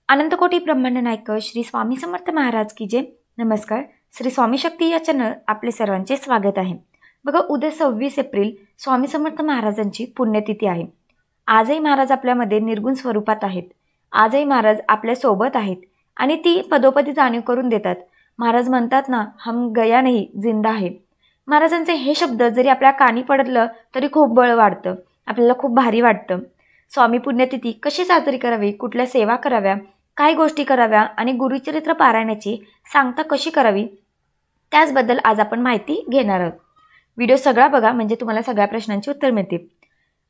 अनंतकोटी ब्रह्मांड नायक श्री स्वामी समर्थ महाराज की जय। नमस्कार, श्री स्वामी शक्ती या चॅनल आपले सर्वांचे स्वागत आहे। बघा, उद्या 26 एप्रिल स्वामी समर्थ महाराजांची पुण्यतिथी आहे। आजही महाराज आपल्यामध्ये निर्गुण स्वरूपात आहेत। आजही महाराज आपल्या सोबत आहेत आणि ती पदोपदी जाणीव करून देतात। महाराज म्हणतात ना, हम गया नाही जिंदा आहे। महाराजांचे हे शब्द जरी आपल्या कानी पडलं तरी खूप बळ वाढतं, आपल्याला खूप भारी वाटतं। स्वामी पुण्यतिथी कशी साजरी करावी, कुठल्या सेवा कराव्या, काय गोष्टी कराव्या आणि गुरुचरित्र पारायणाची सांगता कशी करावी, त्याचबद्दल आज आपण माहिती घेणार आहोत। व्हिडिओ सगळा बघा, म्हणजे तुम्हाला सगळ्या प्रश्नांची उत्तर मिळतील।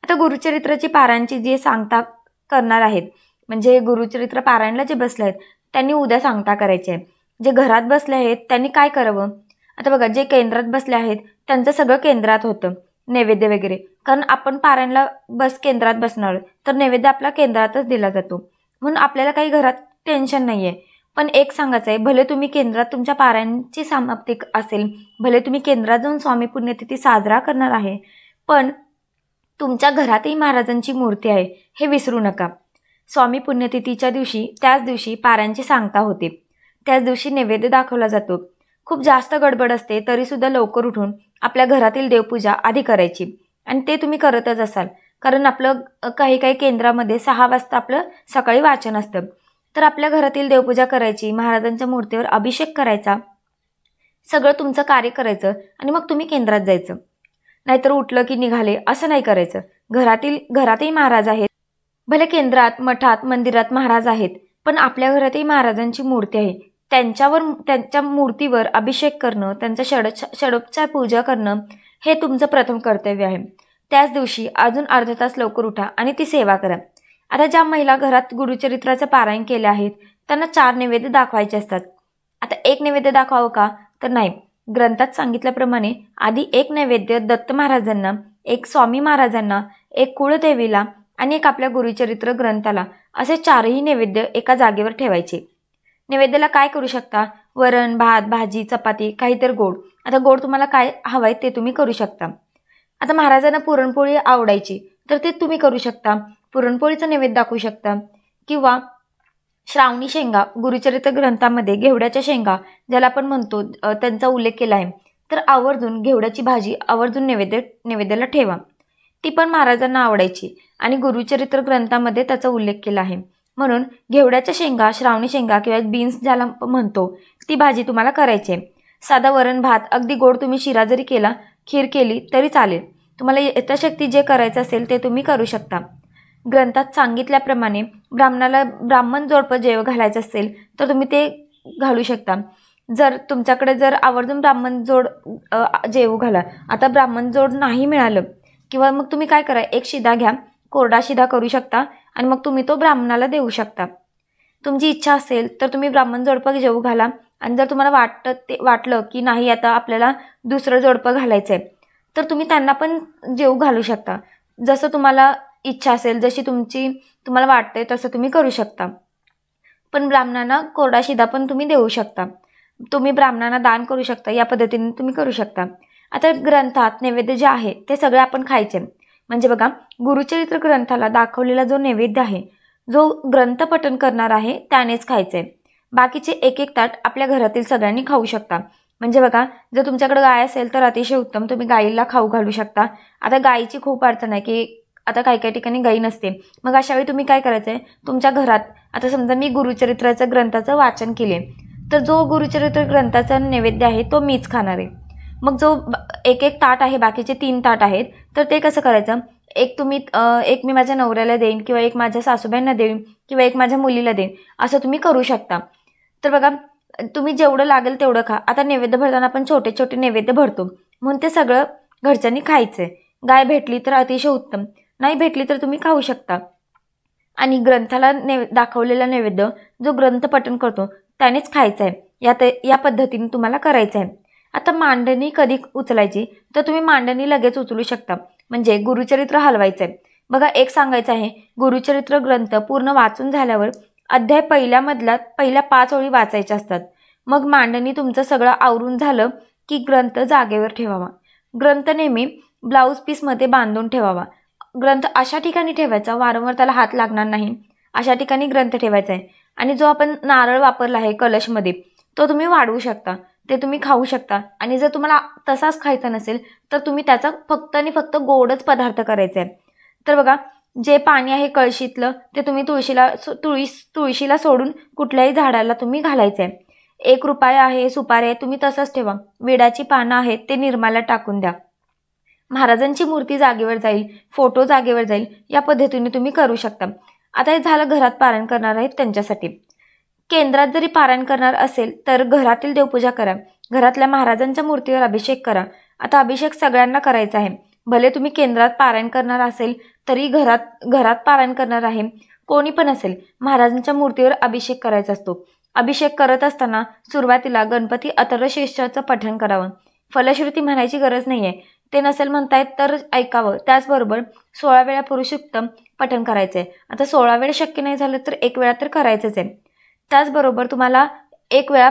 आता गुरुचरित्राची पारायणाची जे सांगता करणार आहेत, म्हणजे गुरुचरित्र पारायणला जे बसले आहेत त्यांनी उद्या सांगता करायची आहे। जे घरात बसले आहेत त्यांनी काय करावं? आता बघा, जे केंद्रात बसले आहेत त्यांचं सगळं केंद्रात होतं, नैवेद्य वगैरे, कारण आपण पारायणला केंद्रात बसणार तर नैवेद्य आपला केंद्रातच दिला जातो, म्हणून आपल्याला काही घरात टेन्शन नाही आहे। पण एक सांगायचं आहे, भले तुम्ही केंद्रात तुमच्या पारायणाची समाप्ती असेल, भले तुम्ही केंद्रात जाऊन स्वामी पुण्यतिथी साजरा करणार आहे, पण तुमच्या घरातही महाराजांची मूर्ती आहे हे विसरू नका। स्वामी पुण्यतिथीच्या दिवशी, त्याच दिवशी पारायणाची सांगता होते, त्याच दिवशी नैवेद्य दाखवला जातो। खूप जास्त गडबड असते तरीसुद्धा लवकर उठून आपल्या घरातील देवपूजा आधी करायची, आणि ते तुम्ही करतच असाल, कारण आपलं काही केंद्रामध्ये 6 वाजता आपलं सकाळी वाचन असतं। तर आपल्या घरातील देवपूजा करायची, महाराजांच्या मूर्तीवर अभिषेक करायचा, सगळं तुमचं कार्य करायचं आणि मग तुम्ही केंद्रात जायचं। नाहीतर उठलं की निघाले असं नाही करायचं। घरातही महाराज आहेत, भले केंद्रात, मठात, मंदिरात महाराज आहेत, पण आपल्या घरातही महाराजांची मूर्ती आहे, त्यांच्या मूर्तीवर अभिषेक करणं, त्यांचा षडोपचार पूजा करणं हे तुमचं प्रथम कर्तव्य आहे। त्याच दिवशी अजून अर्धा तास लवकर उठा आणि ती सेवा करा। आता ज्या महिला घरात गुरुचरित्राचं पारायण केले आहेत त्यांना 4 नैवेद्य दाखवायचे असतात। आता एक नैवेद्य दाखवावं का? तर नाही, ग्रंथात सांगितल्याप्रमाणे आधी एक नैवेद्य दत्त महाराजांना, एक स्वामी महाराजांना, एक कुळदेवीला आणि एक आपल्या गुरुचरित्र ग्रंथाला, असे 4ही नैवेद्य एका जागेवर ठेवायचे। नैवेद्याला काय करू शकता? वरण, भात, भाजी, चपाती, काहीतरी गोड। आता गोड तुम्हाला काय हवंय ते तुम्ही करू शकता। आता महाराजांना पुरणपोळी आवडायची तर ते तुम्ही करू शकता, पुरणपोळीचा नैवेद्य दाखवू शकता, किंवा श्रावणी शेंगा, गुरुचरित्र ग्रंथामध्ये घेवड्याच्या शेंगा ज्याला आपण म्हणतो त्यांचा उल्लेख केला आहे, तर आवर्जून घेवड्याची भाजी आवर्जून नैवेद्याला ठेवा, ती पण महाराजांना आवडायची आणि गुरुचरित्र ग्रंथामध्ये त्याचा उल्लेख केला आहे। म्हणून घेवड्याच्या शेंगा, श्रावणी शेंगा किंवा बीन्स ज्याला म्हणतो, ती भाजी तुम्हाला करायची आहे। साधा वरण भात, अगदी गोड तुम्ही शिरा जरी केला, खीर केली तरी चालेल। तुम्हाला यथाशक्ती जे करायचं असेल ते तुम्ही करू शकता। ग्रंथात सांगितल्याप्रमाणे ब्राह्मणाला ब्राह्मण जोडपं जेव घालायचं असेल तर तुम्ही ते घालू शकता। जर तुमच्याकडे आवर्जून ब्राह्मण जोड जेवू घाला, आता ब्राह्मण जोड नाही मिळालं, किंवा मग तुम्ही काय करा, एक शिदा घ्या, कोरडा शिदा करू शकता आणि मग तुम्ही तो ब्राह्मणाला देऊ शकता। तुमची इच्छा असेल तर तुम्ही ब्राह्मण जोडपं जेवू घाला, आणि जर तुम्हाला वाटलं की नाही आता आपल्याला दुसरं जोडपं घालायचं आहे, तर तुम्ही त्यांना पण जेवू घालू शकता। जसं तुम्हाला इच्छा असेल, जशी तुम्हाला वाटतंय तसं तुम्ही करू शकता। पण ब्राह्मणांना कोरडा शिदा पण तुम्ही देऊ शकता, तुम्ही ब्राह्मणांना दान करू शकता, या पद्धतीने तुम्ही करू शकता। आता ग्रंथात नैवेद्य जे आहे ते सगळे आपण खायचे, म्हणजे बघा, गुरुचरित्र ग्रंथाला दाखवलेला जो नैवेद्य आहे, जो ग्रंथ पठण करणार आहे त्यानेच खायचंय। बाकीचे एक ताट आपल्या घरातील सगळ्यांनी खाऊ शकता। म्हणजे बघा, जर तुमच्याकडे गाय असेल तर अतिशय उत्तम, तुम्ही गाईला खाऊ घालू शकता। आता गायीची खूप अडचण आहे की आता काही ठिकाणी गाई नसते, मग अशा वेळी तुम्ही काय करायचं आहे, तुमच्या घरात, आता समजा मी गुरुचरित्राचं ग्रंथाचं वाचन केले, तर जो गुरुचरित्र ग्रंथाचा नैवेद्य आहे तो मीच खाणार आहे। मग जो एक ताट आहे, बाकीचे 3 ताट आहेत, तर ते कसं करायचं, एक मी माझ्या नवऱ्याला देईन, किंवा एक माझ्या सासूबाईंना देईन, किंवा एक माझ्या मुलीला देईन, असं तुम्ही करू शकता। तर बघा, तुम्ही जेवढं लागेल तेवढं खा। आता नैवेद्य भरताना आपण छोटे छोटे नैवेद्य भरतो, म्हणून ते सगळं घरच्यांनी खायचंय। गाय भेटली तर अतिशय उत्तम, नाही भेटली तर तुम्ही खाऊ शकता। आणि ग्रंथाला दाखवलेला नैवेद्य जो ग्रंथ पठण करतो त्यानेच खायचा आहे, या पद्धतीने तुम्हाला करायचं आहे। आता मांडणी कधी उचलायची, तर तुम्ही मांडणी लगेच उचलू शकता, म्हणजे गुरुचरित्र हलवायचं आहे। बघा, एक सांगायचं आहे, गुरुचरित्र ग्रंथ पूर्ण वाचून झाल्यावर अध्याय पहिल्या 5 ओळी वाचायच्या असतात। मग मांडणी तुमचं सगळं आवरून झालं की ग्रंथ जागेवर ठेवावा। ग्रंथ नेहमी ब्लाऊज पीसमध्ये बांधून ठेवावा। ग्रंथ अशा ठिकाणी ठेवायचा वारंवार त्याला हात लागणार नाही, अशा ठिकाणी ग्रंथ ठेवायचा आहे। आणि जो आपण नारळ वापरला आहे कलशमध्ये तो तुम्ही वाढवू शकता, ते तुम्ही खाऊ शकता. आणि जर तुम्हाला तसाच खायचा नसेल तर तुम्ही त्याचा फक्त आणि फक्त गोडच पदार्थ करायचा आहे. तर बघा, जे पाणी आहे कळशीतलं ते तुम्ही तुळशीला सोडून कुठल्याही झाडाला तुम्ही घालायचं आहे. 1 रुपया आहे, सुपारी आहे, तुम्ही तसंच ठेवा. विडाची पानं आहेत ते निर्माला टाकून द्या. महाराजांची मूर्ती जागेवर जाईल, फोटो जागेवर जाईल, या पद्धतीने तुम्ही करू शकता. आता हे झालं घरात पारायण करणार आहेत त्यांच्यासाठी. केंद्रात जरी पारायण करणार असेल तर घरातील देवपूजा करा, घरातल्या महाराजांच्या मूर्तीवर अभिषेक करा. आता अभिषेक सगळ्यांना करायचा आहे. भले तुम्ही केंद्रात पारायण करणार असेल तरी घरात पारायण करणार आहे, कोणी पण असेल, महाराजांच्या मूर्तीवर अभिषेक करायचा असतो. अभिषेक करत असताना सुरुवातीला गणपती अथर्वशीर्षाचं पठण करावं. फलश्रुती म्हणायची गरज नाहीये, ते नसेल म्हणतायत तर ऐकावं. त्याचबरोबर 16 वेळा पुरुष सूक्त पठण करायचंय. आता 16 वेळा शक्य नाही झालं तर 1 वेळा तर करायचंच आहे. त्याचबरोबर तुम्हाला 1 वेळा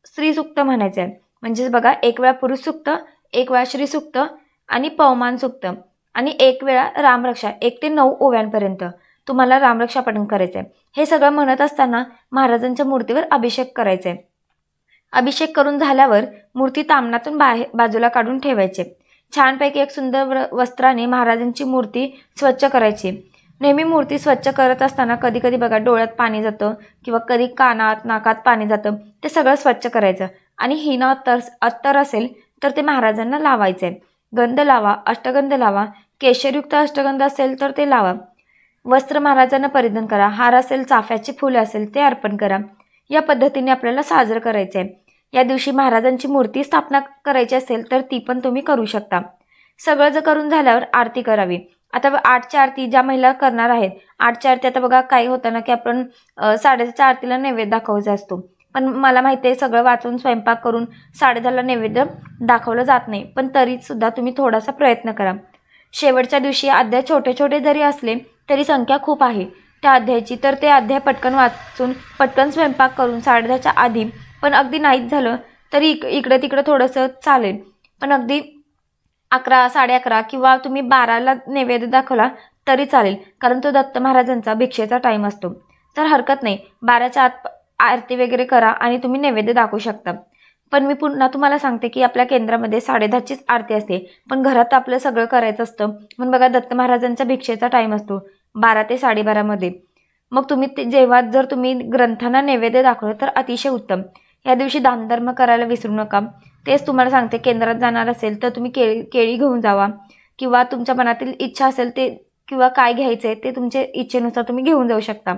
स्त्री सूक्त म्हणायचं आहे. म्हणजेच बघा, 1 वेळा पुरुष सूक्त, 1 वेळा श्री सूक्त आणि पवमान सूक्त आणि 1 वेळा रामरक्षा 1 ते 9 ओव्यांपर्यंत तुम्हाला रामरक्षा पठण करायचं आहे. हे सगळं म्हणत असताना महाराजांच्या मूर्तीवर अभिषेक करायचा आहे. अभिषेक करून झाल्यावर मूर्ती तामणातून बाजूला काढून ठेवायचे. छानपैकी एक सुंदर वस्त्राने महाराजांची मूर्ती स्वच्छ करायची. नेहमी मूर्ती स्वच्छ करत असताना कधी कधी बघा डोळ्यात पाणी जातं किंवा कधी कानात नाकात पाणी जातं, ते सगळं स्वच्छ करायचं. आणि हिनं अत्तर असेल तर ते महाराजांना लावायचं आहे. गंध लावा, अष्टगंध लावा, केशरयुक्त अष्टगंध असेल तर ते लावा. वस्त्र महाराजांना परिधान करा, हार असेल, चाफ्याची फुले असेल ते अर्पण करा. या पद्धतीने आपल्याला साजरं करायचं आहे. या दिवशी महाराजांची मूर्ती स्थापना करायची असेल तर ती पण तुम्ही करू शकता. सगळं जर करून झाल्यावर आरती करावी. आता 8ची आरती ज्या महिला करणार आहेत, 8ची आरती आता बघा काय होतं ना की आपण 10:30च्या आरतीला नैवेद्य दाखवायचा असतो. पण मला माहिती आहे सगळं वाचून स्वयंपाक करून 10:30ला नैवेद्य दाखवलं जात नाही, पण तरी सुद्धा तुम्ही थोडासा प्रयत्न करा. शेवटच्या दिवशी अध्याय छोटे छोटे जरी असले तरी संख्या खूप आहे त्या अध्यायाची, तर ते अध्याय पटकन वाचून पटकन स्वयंपाक करून 10:30च्या आधी, पण अगदी नाहीच झालं तरी इकडे तिकडे थोडंसं चालेल, पण अगदी 11, 11:30 किंवा तुम्ही 12ला नैवेद्य दाखवला तरी चालेल, कारण तो दत्त महाराजांचा भिक्षेचा टाईम असतो. तर हरकत नाही, 12च्या आत आरती वगैरे करा आणि तुम्ही नैवेद्य दाखवू शकता. पण मी पुन्हा तुम्हाला सांगते की आपल्या केंद्रामध्ये 10:30चीच आरती असते, पण घरात आपलं सगळं करायचं असतं. म्हणून बघा दत्त महाराजांचा भिक्षेचा टाईम असतो 12 ते 12:30मध्ये. मग तुम्ही जेव्हा जर तुम्ही ग्रंथांना नैवेद्य दाखवलं तर अतिशय उत्तम. या दिवशी दानधर्म करायला विसरू नका. तेच तुम्हाला सांगते, केंद्रात जाणार असेल तर तुम्ही केळी घेऊन जावा किंवा तुमच्या मनातील इच्छा असेल ते किंवा काय घ्यायचं आहे ते तुमच्या इच्छेनुसार तुम्ही घेऊन जाऊ शकता.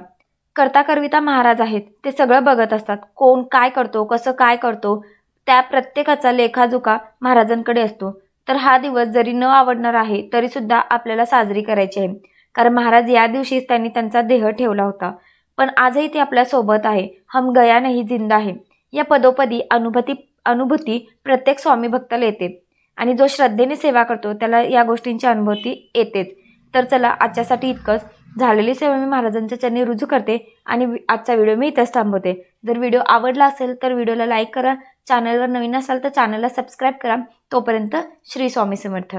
करता करविता महाराज आहेत, ते सगळं बघत असतात. कोण काय करतो, कसं काय करतो, त्या प्रत्येकाचा लेखाजोखा महाराजांकडे असतो. तर हा दिवस जरी न आवडणार आहे तरी सुद्धा आपल्याला साजरी करायची आहे, कारण महाराज या दिवशीच त्यांनी त्यांचा देह ठेवला होता. पण आजही ते आपल्या सोबत आहे. हम गया नहीं जिंदा है. या पदोपदी अनुभूती प्रत्येक स्वामी भक्ताला येते आणि जो श्रद्धेने सेवा करतो त्याला या गोष्टींची अनुभूती येतेच. तर चला, आजच्यासाठी इतकंच. झालेली सेवा मी महाराजांच्या चरणी रुजू करते आणि आजचा व्हिडिओ मी इथंच थांबवते. जर व्हिडिओ आवडला असेल तर व्हिडिओला लाईक करा, चॅनलवर नवीन असाल तर चॅनलला सबस्क्राईब करा. तोपर्यंत श्री स्वामी समर्थ.